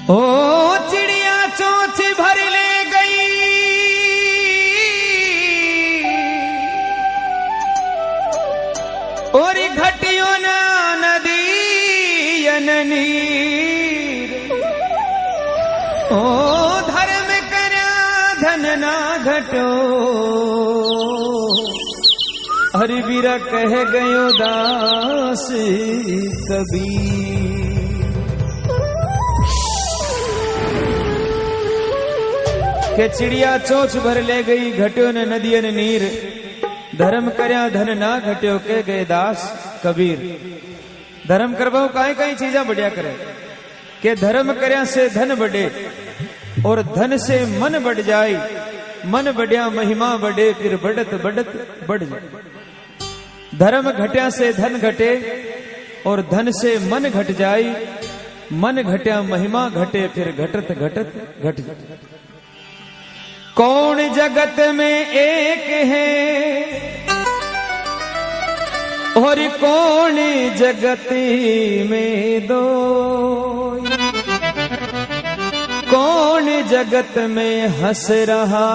ओ चिड़िया चोंच भर ले गई, और घटियों ना नदी नीर। ओ धर्म करया धन ना घटो, हरि वीरा कह गयो दास कबीर। के चिड़िया चोंच भर ले गई, घट्यो ने नदियन नीर। धर्म करया धन ना घट्यो, के गए दास कबीर। धर्म करवाओ काई काई चीजा बढ़िया करे, के धर्म करया से धन बढ़े, और धन से मन बढ़ जाए। मन बढ़िया महिमा बढ़े, फिर बढ़त बढ़त बढ़ जाए। धर्म घट्या से धन घटे, और धन से मन घट जाए। मन घट्या महिमा घटे, फिर घटत घटत घट जाए। कौन जगत में एक है, और कौन जगत में दो। कौन जगत में हंस रहा,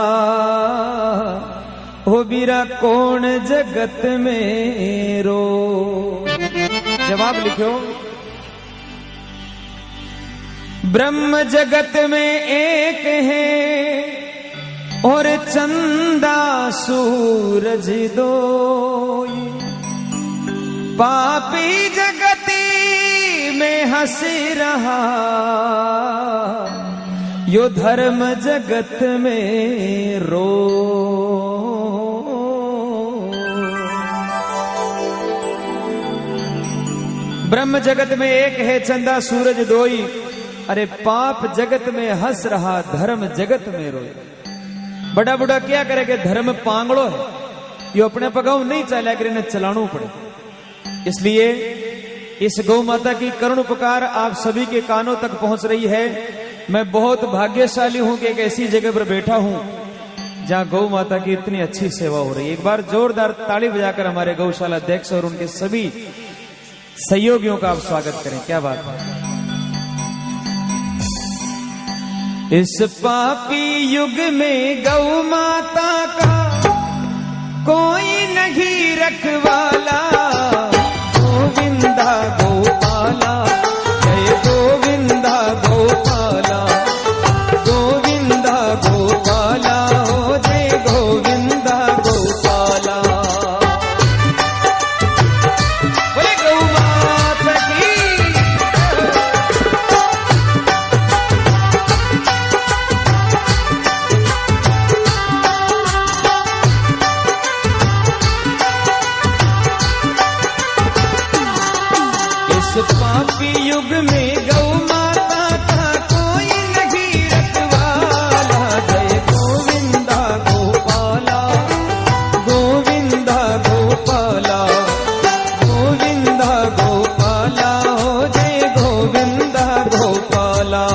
हो बीरा कौन जगत में रो। जवाब लिखो। ब्रह्म जगत में एक है, और चंदा सूरज दो। पापी जगती में हंस रहा, यो धर्म जगत में रो। ब्रह्म जगत में एक है, चंदा सूरज दोई। अरे पाप जगत में हंस रहा, धर्म जगत में रोए। बड़ा बुढ़ा क्या करेगा, धर्म पांगड़ो है, यो अपने पगाऊ नहीं चला कर इन्हें चलाना पड़े। इसलिए इस गौ माता की करुण पुकार आप सभी के कानों तक पहुंच रही है। मैं बहुत भाग्यशाली हूं कि एक ऐसी जगह पर बैठा हूं जहां गौ माता की इतनी अच्छी सेवा हो रही है। एक बार जोरदार ताली बजाकर हमारे गौशाला अध्यक्ष और उनके सभी सहयोगियों का आप स्वागत करें। क्या बात है। इस पापी युग में गौ माता का कोई नहीं रखवाला। गोविंदा गोपाला, जय गोविंदा गोपाला। गोविंदा गोपाला, जय गोविंदा गोपाला। बोले गौ माता की। पापी युग में गौ माता का कोई नहीं रखवाला। जय गोविंदा गोपाला, गोविंदा गोपाला। गोविंदा गोपाला, जय गोविंदा गोपाला।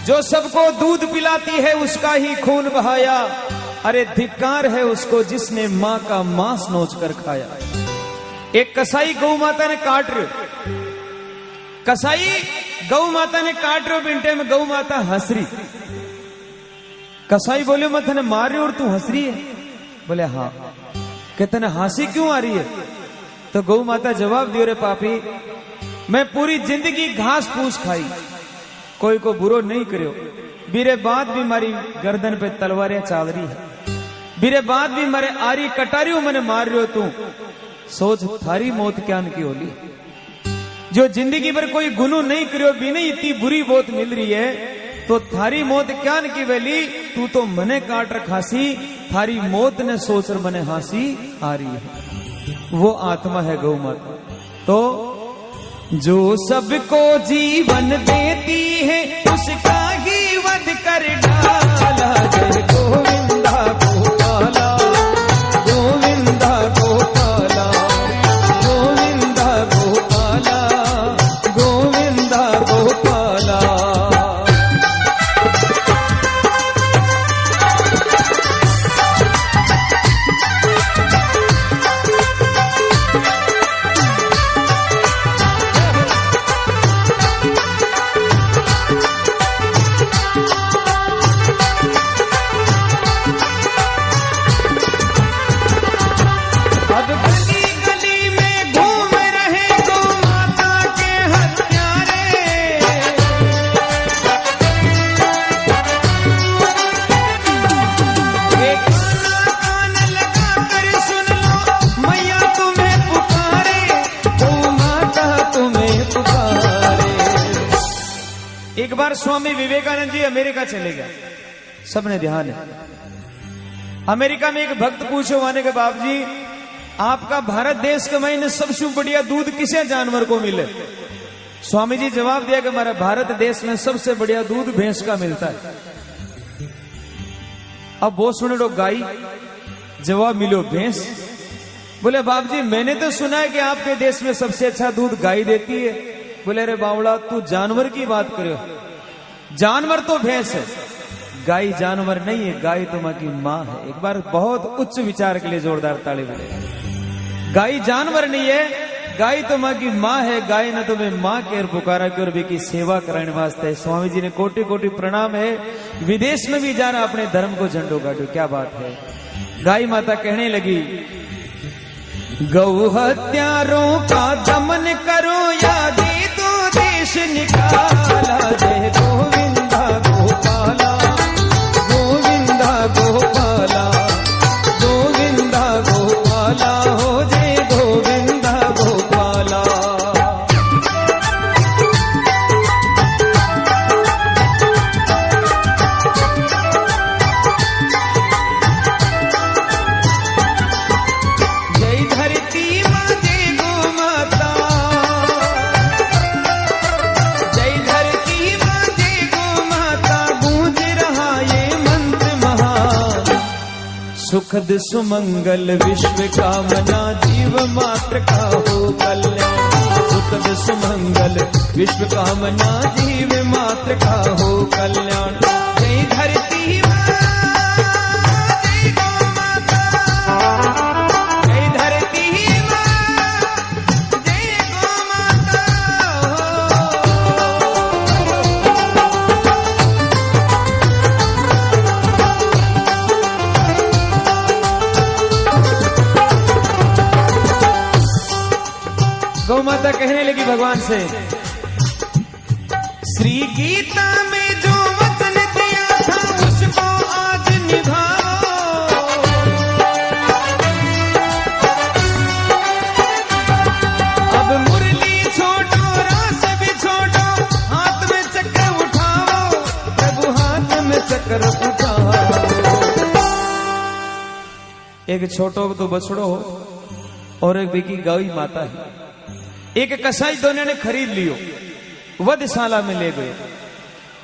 जो सबको दूध पिलाती है उसका ही खून बहाया। अरे धिक्कार है उसको जिसने माँ का मांस नोच कर खाया। एक कसाई गौ माता ने काट रहे, कसाई गौ माता ने काट रहे बिंटे में, गौ माता हंस रही। कसाई बोले मैं तने मार रही और तू हंस रही है। बोले हाँ। कहते ने हंसी क्यों आ रही है? तो गौ माता जवाब दियो, रे पापी मैं पूरी जिंदगी घास फूस खाई, कोई को बुरो नहीं करियो। बीरे बाद भी मारी गर्दन पे तलवारें चाल रही है। बीरे बाद भी मारे आरी कटारियों मैंने मार रही हो तू। सोच थारी मौत क्या की होली। जो जिंदगी भर कोई गुनू नहीं करियो, भी नहीं इतनी बुरी मौत मिल रही है, तो थारी मौत क्या की वेली। तू तो मने काट रखासी, थारी मौत ने सोच मने हासी आ रही है। वो आत्मा है गौ माता। तो जो सबको जीवन देती है उसका ही वध कर डाला। जय गोविंदा गोपाला, गोविंदा गोपाला, गोविंदा गोपाला, गोविंदा गोपाला। एक बार स्वामी विवेकानंद जी अमेरिका चले गए, सबने ध्यान है। अमेरिका में एक भक्त पूछे आने के बाप जी, आपका भारत देश के महीने सबसे बढ़िया दूध किसे जानवर को मिले? स्वामी जी जवाब दिया कि हमारा भारत देश में सबसे बढ़िया दूध भैंस का मिलता है। अब वो सुने लो गाय, जवाब मिलो भैंस। बोले बाप जी मैंने तो सुना है कि आपके देश में सबसे अच्छा दूध गाय देती है। बोले अरे बावड़ा तू जानवर की बात करो, जानवर तो भैंस है, गाय जानवर नहीं है, गाय तो मां की मां है। एक बार बहुत उच्च विचार के लिए जोरदार ताली बजाएं। गाय जानवर नहीं है, गाय तो मां की मां है। गाय ने तुम्हें मां के पुकारा की और की सेवा कराने वास्ते। स्वामी जी ने कोटि कोटि प्रणाम है। विदेश में भी जाना अपने धर्म को झंडो गाड़ो, क्या बात है। गाय माता कहने लगी गौ हत्यारों का दमन करो या दे दो देश निकाला। जय गोविंदा गोपाला, गोविंदा गोपाला, गोविंदा गोपाला, हो जय गोविंदा गोपाला। सुखद सुमंगल विश्व कामना जीव मात्र का हो कल्याण। सुखद सुमंगल विश्व कामना जीव मात्र का हो कल्याण। जय धरती माँ, जय गौ माता, जय धरती माँ, जय गौ माता। गौ माता कहने लगी भगवान से, श्री गीता में जो वचन दिया था उसको आज निभाओ। अब मुरली छोड़ो, रास भी छोड़ो, हाथ में चक्र उठाओ, प्रभु हाथ में चक्र उठाओ। एक छोटो तो बछड़ो और एक बिकी गौ माता है। एक कसाई दोनों ने खरीद लियो, वधशाला में ले गए।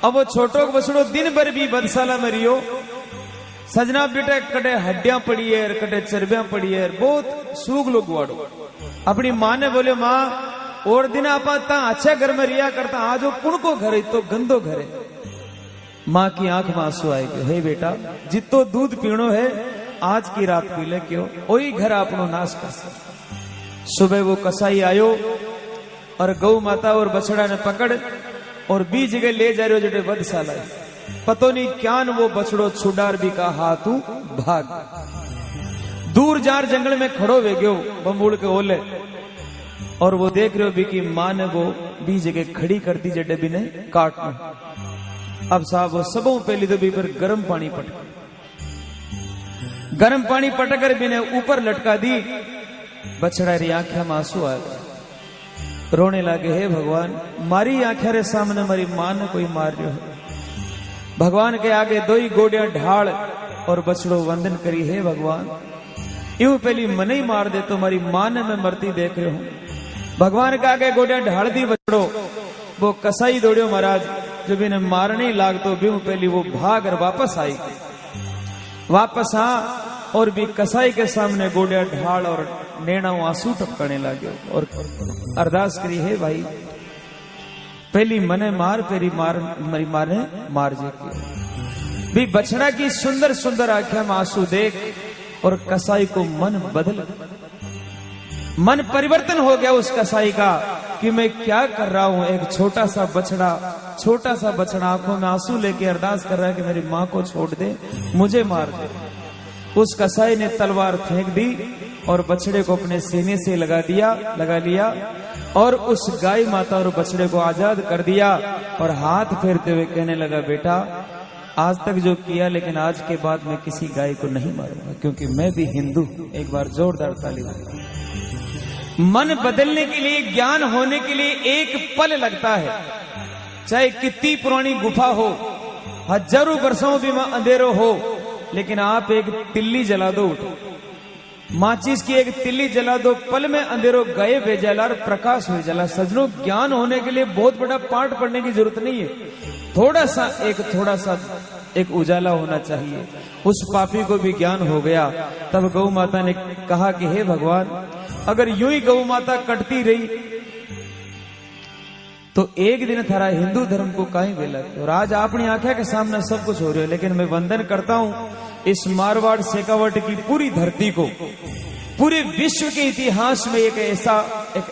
अब वो छोटो बछड़ो दिन भर भी वधशाला में रियो। सजना बेटा कटे हड्डियां पड़ी है, कटे चर्बियां पड़ी है, बहुत सूग लोग वाड़ो। अपनी मां ने बोले मां और दिन आप अच्छा घर में रिया करता, आज वो कुण को घर है तो गंदो घर है। मां की आंख में आंसू आए गए, हे बेटा जितो दूध पीणो है आज की रात पी ले, क्यों वही घर आपनो नाश कर सके। सुबह वो कसाई आयो और गौ माता और बछड़ा ने पकड़ और बीच जगह ले जा रहे हो जटे वधशाला। पतो नहीं क्या न वो बछड़ो छुडार भी का हाथू भाग। दूर जार जंगल में खड़ो वे गयो बम्बूड़ के ओले और वो देख रहे हो भी की मां ने वो बीच जगह खड़ी कर दी जटे भी ने काटना। अब साहब वो सबों पहली तो भी पर गर्म पानी पटक, गर्म पानी पटक कर भी ने ऊपर लटका दी। बछड़ा री आंखें में आंसू आ गए, रोने लगे, हे भगवान मारी आंखें रे सामने मारी मां ने कोई मार रहा है। भगवान के आगे दो ही गोड़ियां ढाल और बछड़ो वंदन करी, हे भगवान यूं पहली मन ही मार दे तो मारी मां ने मैं मरती देख रहे हूं। भगवान का आगे गोडिया ढाल दी बछड़ो, वो कसाई दौड़ियो महाराज, जब इन्हें मारने लाग तो भी पहली वो भाग कर वापस आई, वापस आ और भी कसाई के सामने गोडिया ढाल और नैना आंसू टपकने लगे और अरदास करी, है भाई पहली मने मार, पेरी मार मरी मारे मार जे की भी बछड़ा की सुंदर सुंदर आंखें में आंसू देख और कसाई को मन परिवर्तन हो गया उस कसाई का कि मैं क्या कर रहा हूं। एक छोटा सा बछड़ा आंखों में आंसू लेके अरदास कर रहा है कि मेरी मां को छोड़ दे, मुझे मार दे। उस कसाई ने तलवार फेंक दी और बछड़े को अपने सीने से लगा लिया और उस गाय माता और बछड़े को आजाद कर दिया और हाथ फेरते हुए कहने लगा, बेटा आज तक जो किया, लेकिन आज के बाद मैं किसी गाय को नहीं मारूंगा, क्योंकि मैं भी हिंदू। एक बार जोरदार ताली। मन बदलने के लिए, ज्ञान होने के लिए एक पल लगता है, चाहे कितनी पुरानी गुफा हो, हजारों वर्षों भी अंधेरों हो, लेकिन आप एक तिल्ली जला दो, माचिस की एक तिल्ली जला दो, पल में अंधेरों गए बेजला और प्रकाश हो जला। सजनों, ज्ञान होने के लिए बहुत बड़ा पाठ पढ़ने की जरूरत नहीं है, थोड़ा सा एक उजाला होना चाहिए। उस पापी को भी ज्ञान हो गया। तब गौ माता ने कहा कि हे भगवान, अगर यूं ही गौ माता कटती रही तो एक दिन थारा हिंदू धर्म को कहीं बेला। और आज अपनी आंखें के सामने सब कुछ हो रहा है, लेकिन मैं वंदन करता हूं इस मारवाड़ शेखावट की पूरी धरती को, पूरे विश्व के इतिहास में एक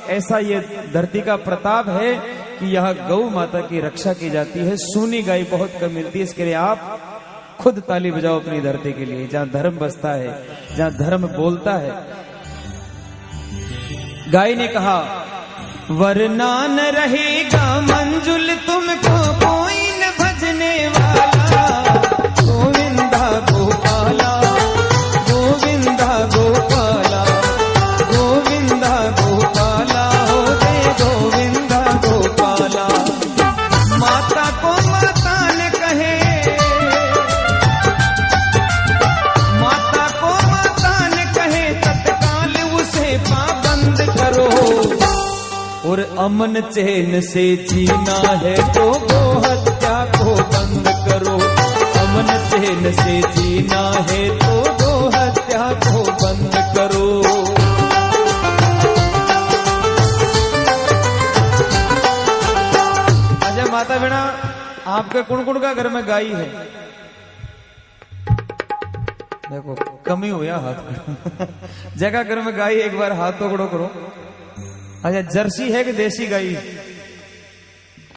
ऐसा ये धरती का प्रताप है कि यहाँ गौ माता की रक्षा की जाती है। सूनी गाय बहुत कम मिलती है, इसके लिए आप खुद ताली बजाओ अपनी धरती के लिए, जहाँ धर्म बसता है, जहाँ धर्म बोलता है। गाय ने कहा, वरना न रहेगा मंजुल तुमको कोई न भजने वाला, गोविंदा गोपाला, गोविंदा गोपाला, गोविंदा गोपाला, हो दे गोविंदा गोपाला। माता को माता न कहे, माता को माता न कहे, तत्काल उसे पाबंद करो। और अमन चैन से जीना है तो गो हत्या को बंद करो। अमन चैन से जीना है तो गो हत्या को बंद करो। अजय माता बिना आपके कुण का घर में गाय है, देखो कमी हुआ हाथ जगह घर में गाय, एक बार हाथ पकड़ो करो। अच्छा, जर्सी है कि देसी गाय?